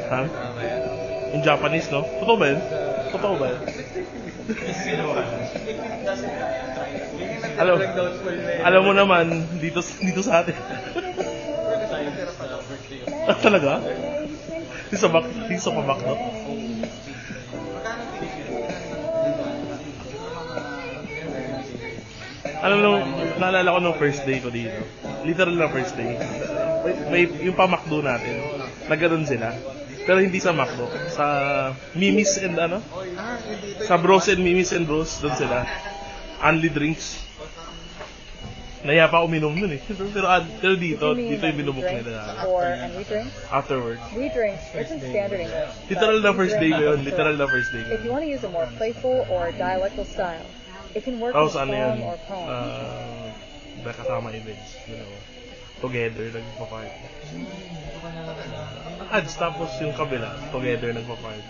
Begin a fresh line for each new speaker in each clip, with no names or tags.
Ha? In Japanese, no? Totoo ba yun? Totoo ba yun? Alam mo naman, dito sa atin. Talaga? Di sa pamak, no? Alam mo, naalala ko nung first day ko dito. Literal na first day. May yung pa-McDo natin. Nagkaroon sila. Pero hindi sa McDo. Sa Mimi's and ano? Sa Bros and Mimi's and Bros. Doon sila. Only drinks. Naya pa uminom nun eh. Pero dito yung binubok nila.
And we drink?
Afterwards.
We drink. It's in standard English.
Literal na first day ko yun. Literal na first day ko.
If you want to use a more playful or dialectal style, it can work with
ano yan?
poem or poem.
Nakasama events. You know, together, nagpa-party. Ads, tapos yung kabila, together, nagpa-party.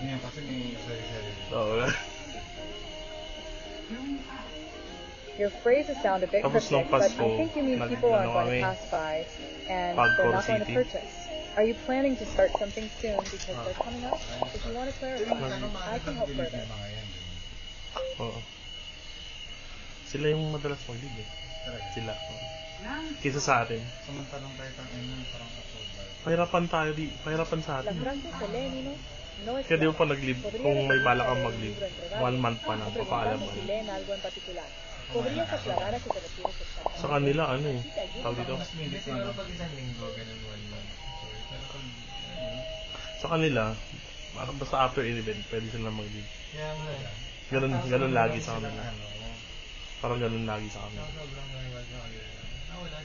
Oo.
Your phrases sound a bit
Tapos
cryptic,
nung
but I
Pasko,
think you mean people are going to pass by and they're not going to purchase. Are you planning to start something soon because they're coming up? If you want to clarify, I can help further.
Oo. Sila yung madalas mag-lead eh. Sila. Kisa sa atin.
Samantalang tayo parang asol.
Pahirapan sa atin. Kaya di mo pa nag-leave, kung may bala kang mag-leave, 1 month pa lang, papaalam mo. Sa kanila, ano eh, tawag dito?
Siguro pag isang linggo, ganun 1 month.
Sa kanila, basta after an event, pwede sila mag-leave. Ganun lagi sa kanila. Parang ganun lagi sa kanila.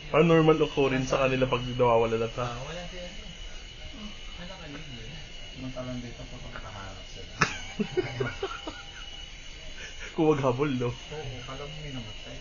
Parang normal occurrence sa kanila pag nawawala na ta.
Samantalang dito po kung nakaharap sila.
Kung maghabol, no?
Oo, kala mo may namatay.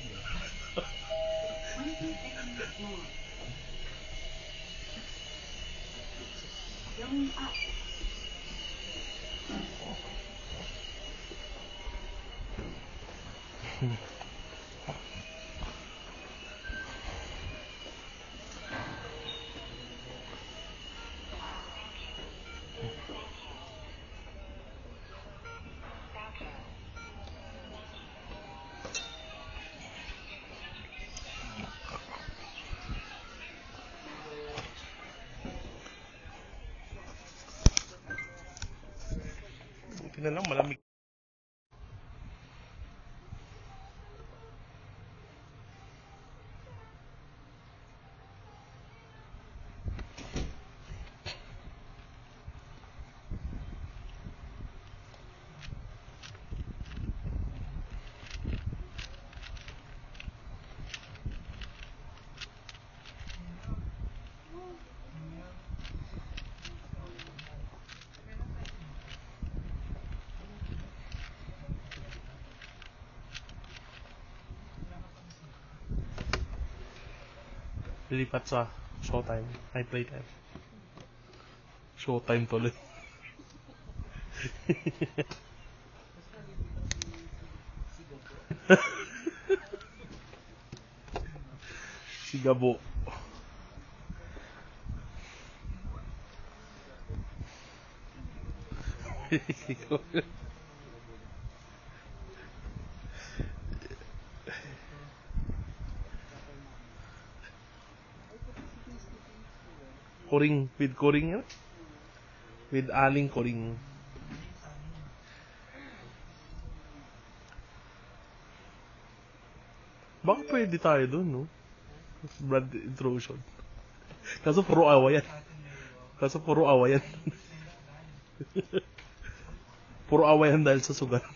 Buti na lang, malamig. Lilipat sa showtime. Ay, playtime. Showtime tuloy. Si Gabo. Kuring, with kuring yan? With aling kuring. Baka pwede tayo dun, no? Brand intrusion. Kaso puro awa yan. Puro awa yan dahil sa sugat.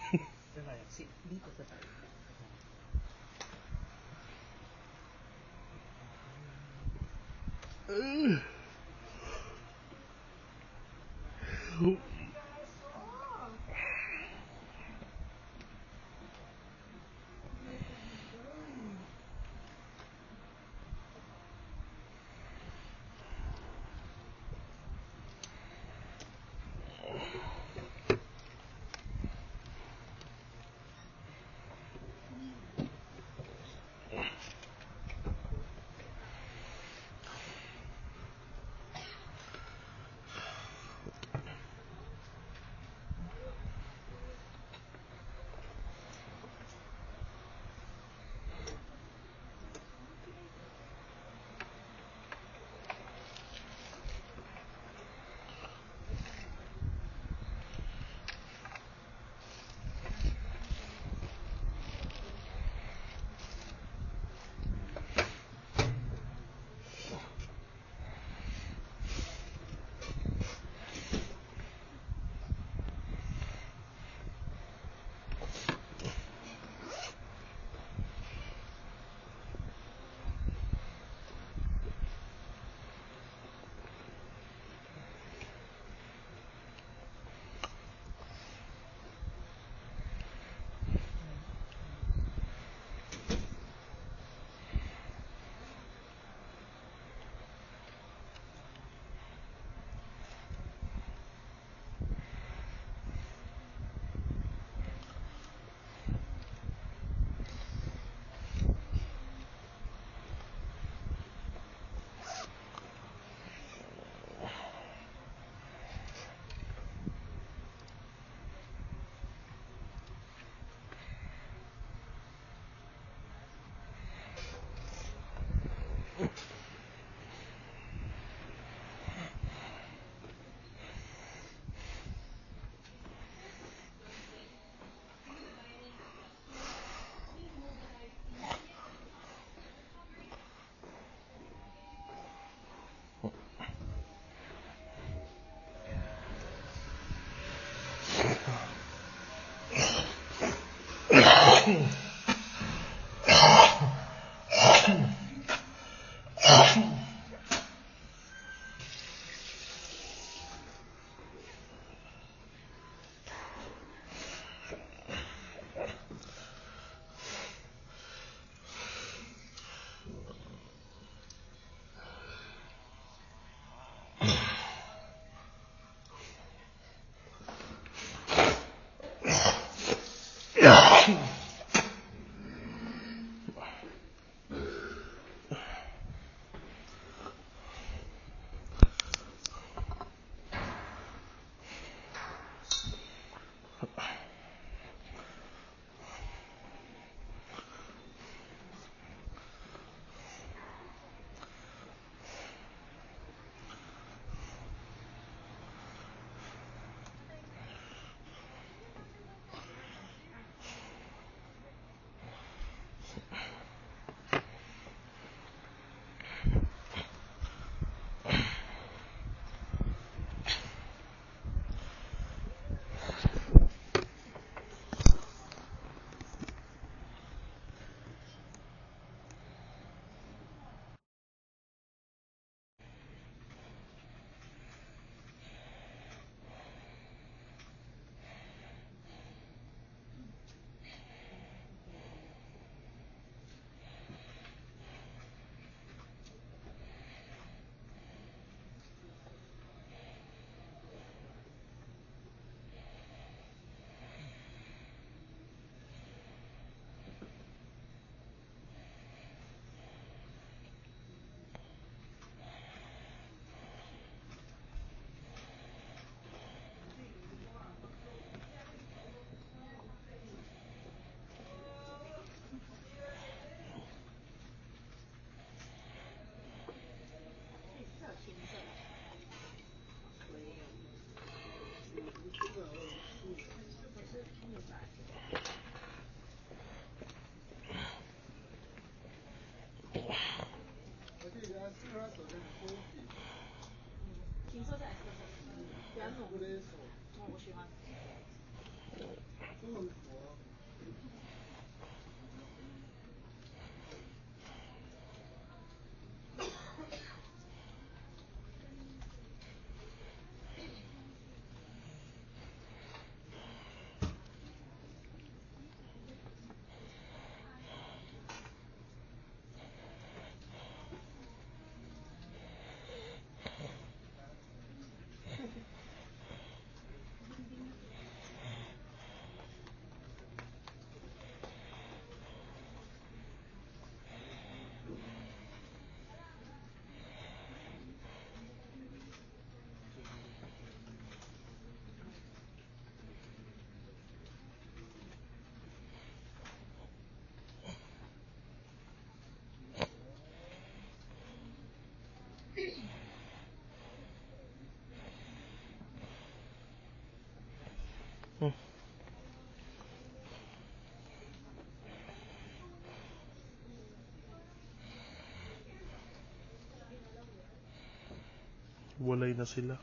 Walay na sila.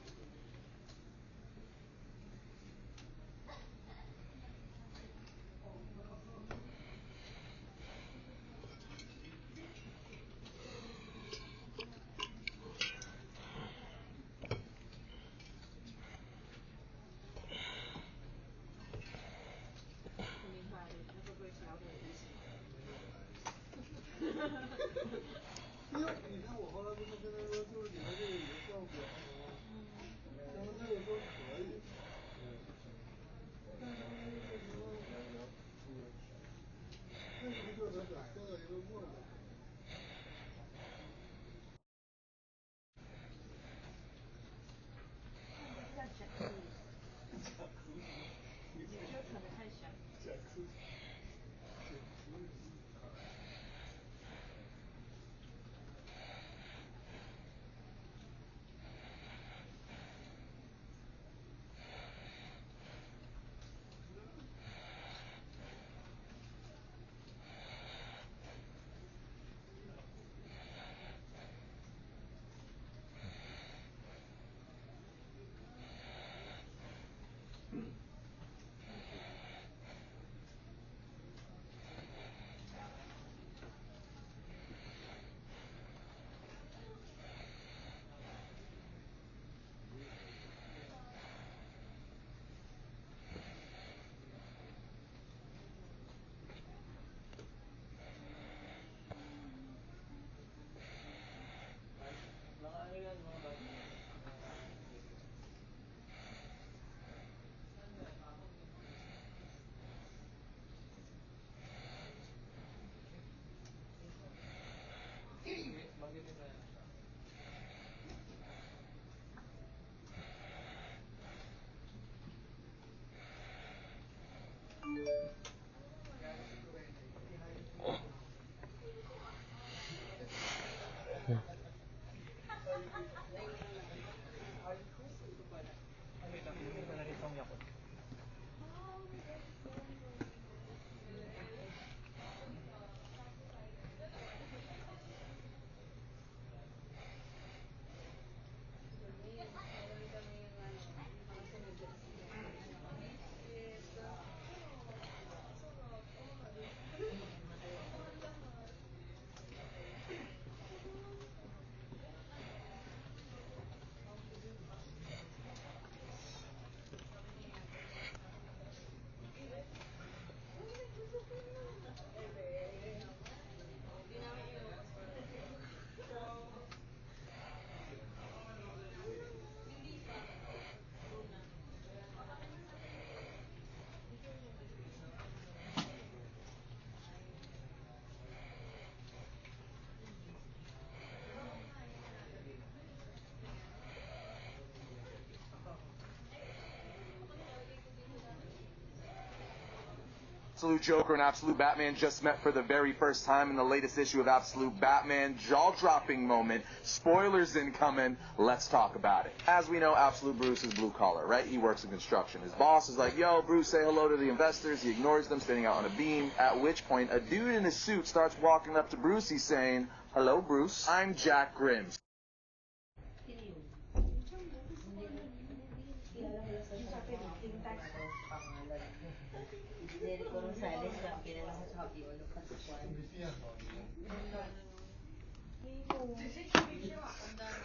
Absolute Joker and Absolute Batman just met for the very first time in the latest issue of Absolute Batman. Jaw-dropping moment. Spoilers incoming. Let's talk about it. As we know, Absolute Bruce is blue collar, right? He works in construction. His boss is like, yo, Bruce, say hello to the investors. He ignores them, standing out on a beam. At which point, a dude in his suit starts walking up to Bruce. He's saying, hello, Bruce. I'm Jack Grimm.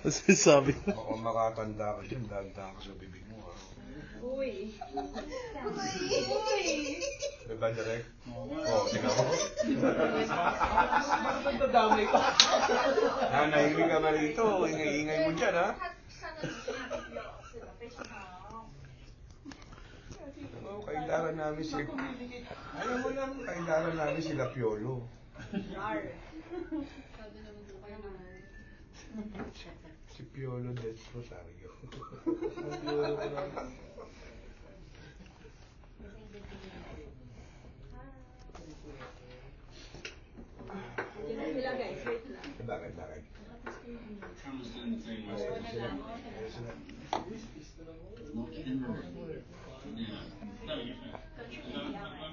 Sabi.
Kung makatanda ka dyan, dagdagan ka sa bibig mo.
Uy.
Diba, direct? Oo, tingnan mo.
Nagdadamay pa.
Nanahimik ka na rito. Ingay-ingay mo dyan, ha? Oo, kailangan namin si... Alam mo lang, kailangan namin sila Piolo. Si Piolo Des Rosario. Bakit?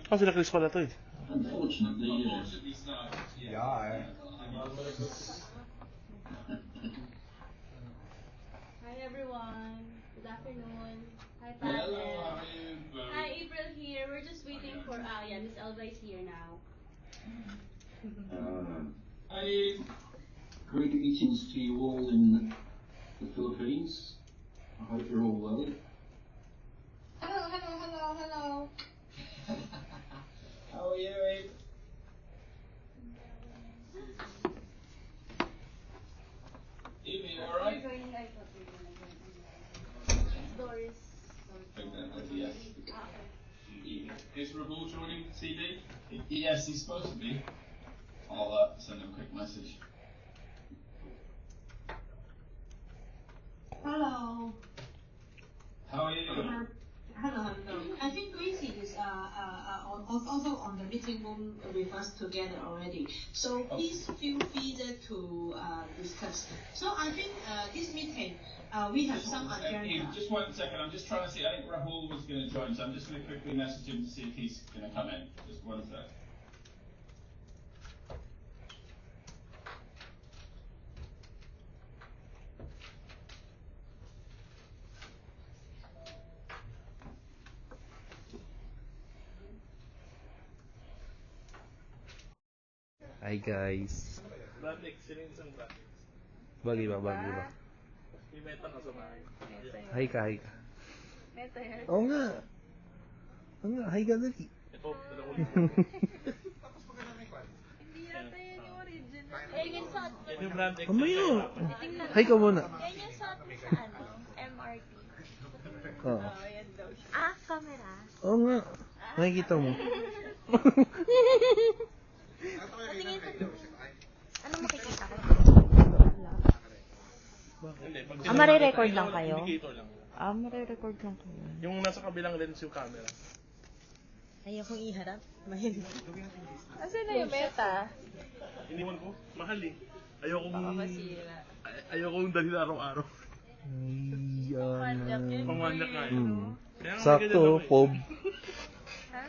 Oh, sila Chris pala to eh.
Unfortunately, yes.
Yeah, eh.
Hi everyone. Good afternoon. Hi
Hello,
Pat.
how are you?
Hi April here. We're just waiting for Miss Elva is here now.
Hi. Great greetings to you all in the Philippines. I hope you're all well.
Hello.
How are you, Abe? Eve, you alright?
Doris.
Yes. Is Rahul joining CD? Yes, he's supposed to be. I'll send him a quick message.
Hello.
How are you?
Hello. I think Gracie is also on the meeting room with us together already. So please feel free to discuss. So I think this meeting we have some agenda.
Just 1 second. I'm just trying to see. I think Rahul was going to join, so I'm just going to quickly message him to see if he's going to come in. Just 1 sec.
Hi guys. Bagi ba? May meta ka sa bahay. Hi ka.
Meta yan.
Oo nga. Hi ka dali. Ito,
Hindi yata yan yung original.
Yung suot mo.
yung brand X.
Tingnan
Hi ka muna.
Yan yung suot mo sa MRT.
Oo.
yan daw siya.
Camera.
Oo nga. Nakikita mo.
Patingin sa ano makikita ko?
Mare-record lang kayo? Indicator lang.
Mare-record lang kayo.
Yung nasa kabilang lens yung camera.
Ayokong iharap. Mahirap.
Asan na yung meta?
Iniwan ko. Mahal eh. Ayokong...
Baka masira.
Ayokong dalhin araw-araw.
Manyak yun.
Pangmanyak nga eh. Kaya nga
Sakto,
ganyan ako eh.
Pob.
Ha?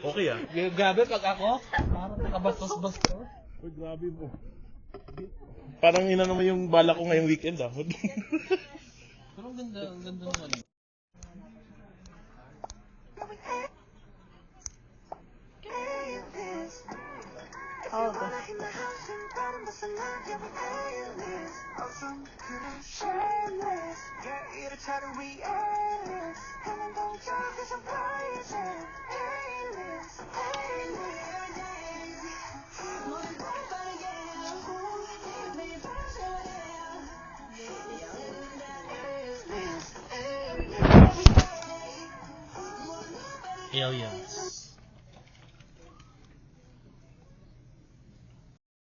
Okay ah.
Grabe pag ako, parang nakabastos-bastos.
Uy, grabe po. Parang ina naman yung bala ko ngayong weekend ah.
Pero ang ganda naman.
Oh,
Aliens.